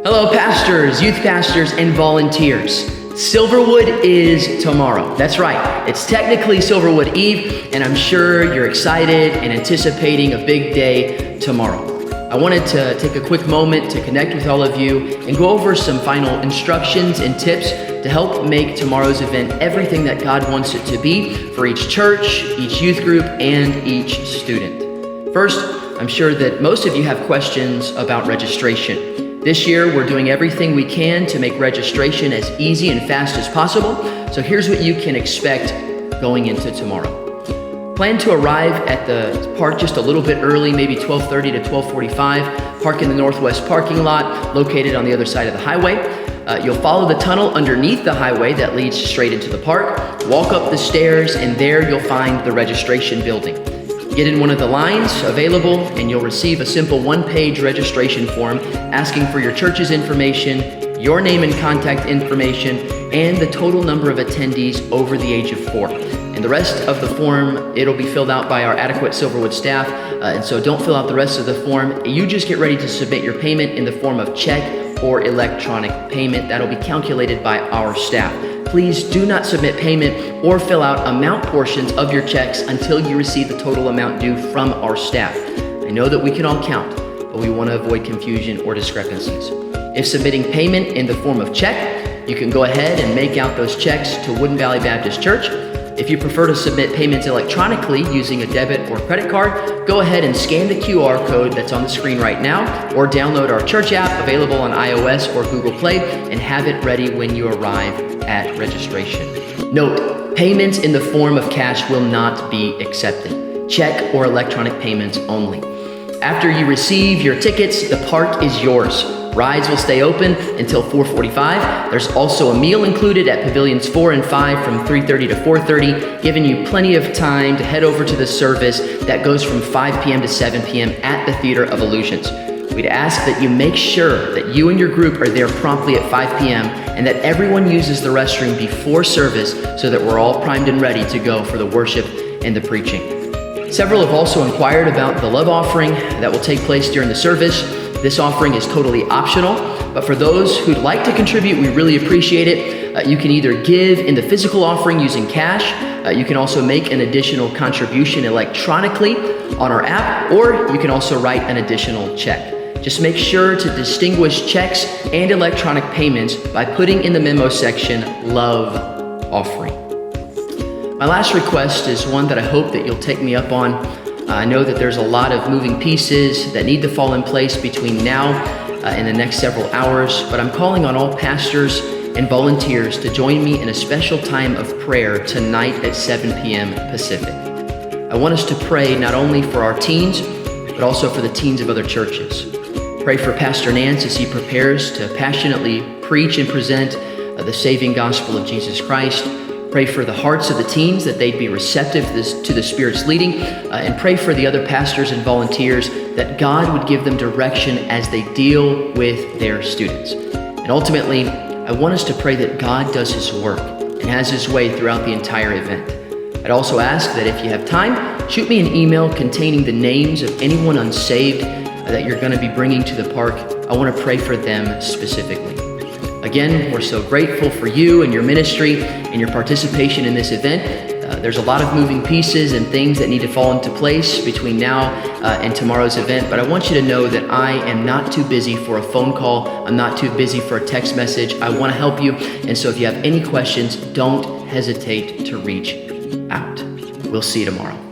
Hello, pastors, youth pastors, and volunteers. Silverwood is tomorrow. That's right. It's technically Silverwood Eve, and I'm sure you're excited and anticipating a big day tomorrow. I wanted to take a quick moment to connect with all of you and go over some final instructions and tips to help make tomorrow's event everything that God wants it to be for each church, each youth group, and each student. First, I'm sure that most of you have questions about registration. This year, we're doing everything we can to make registration as easy and fast as possible. So here's what you can expect going into tomorrow. Plan to arrive at the park just a little bit early, maybe 12:30 to 12:45. Park in the northwest parking lot located on the other side of the highway. You'll follow the tunnel underneath the highway that leads straight into the park. Walk up the stairs, and there you'll find the registration building. Get in one of the lines available, and you'll receive a simple one-page registration form asking for your church's information, your name and contact information, and the total number of attendees over the age of 4. And the rest of the form, it'll be filled out by our adequate Silverwood staff, and so don't fill out the rest of the form. You just get ready to submit your payment in the form of check or electronic payment. That'll be calculated by our staff. Please do not submit payment or fill out amount portions of your checks until you receive the total amount due from our staff. I know that we can all count, but we want to avoid confusion or discrepancies. If submitting payment in the form of check, you can go ahead and make out those checks to Woodin Valley Baptist Church. If you prefer to submit payments electronically using a debit or credit card, go ahead and scan the QR code that's on the screen right now, or download our church app available on iOS or Google Play and have it ready when you arrive at registration. Note, payments in the form of cash will not be accepted. Check or electronic payments only. After you receive your tickets, the park is yours. Rides will stay open until 4:45. There's also a meal included at pavilions 4 and 5 from 3:30 to 4:30, giving you plenty of time to head over to the service that goes from 5 p.m. to 7 p.m. at the Theater of Illusions. We'd ask that you make sure that you and your group are there promptly at 5 p.m. and that everyone uses the restroom before service so that we're all primed and ready to go for the worship and the preaching. Several have also inquired about the love offering that will take place during the service. This offering is totally optional, but for those who'd like to contribute, we really appreciate it. You can either give in the physical offering using cash. You can also make an additional contribution electronically on our app, or you can also write an additional check. Just make sure to distinguish checks and electronic payments by putting in the memo section, Love Offering. My last request is one that I hope that you'll take me up on. I know that there's a lot of moving pieces that need to fall in place between now and the next several hours, but I'm calling on all pastors and volunteers to join me in a special time of prayer tonight at 7 p.m. Pacific. I want us to pray not only for our teens, but also for the teens of other churches. Pray for Pastor Nance as he prepares to passionately preach and present the saving gospel of Jesus Christ. Pray for the hearts of the teens, that they'd be receptive to the Spirit's leading, and pray for the other pastors and volunteers that God would give them direction as they deal with their students. And ultimately, I want us to pray that God does His work and has His way throughout the entire event. I'd also ask that if you have time, shoot me an email containing the names of anyone unsaved that you're going to be bringing to the park. I want to pray for them specifically. Again, we're so grateful for you and your ministry and your participation in this event. There's a lot of moving pieces and things that need to fall into place between now and tomorrow's event, but I want you to know that I am not too busy for a phone call. I'm not too busy for a text message. I want to help you, and so if you have any questions, don't hesitate to reach out. We'll see you tomorrow.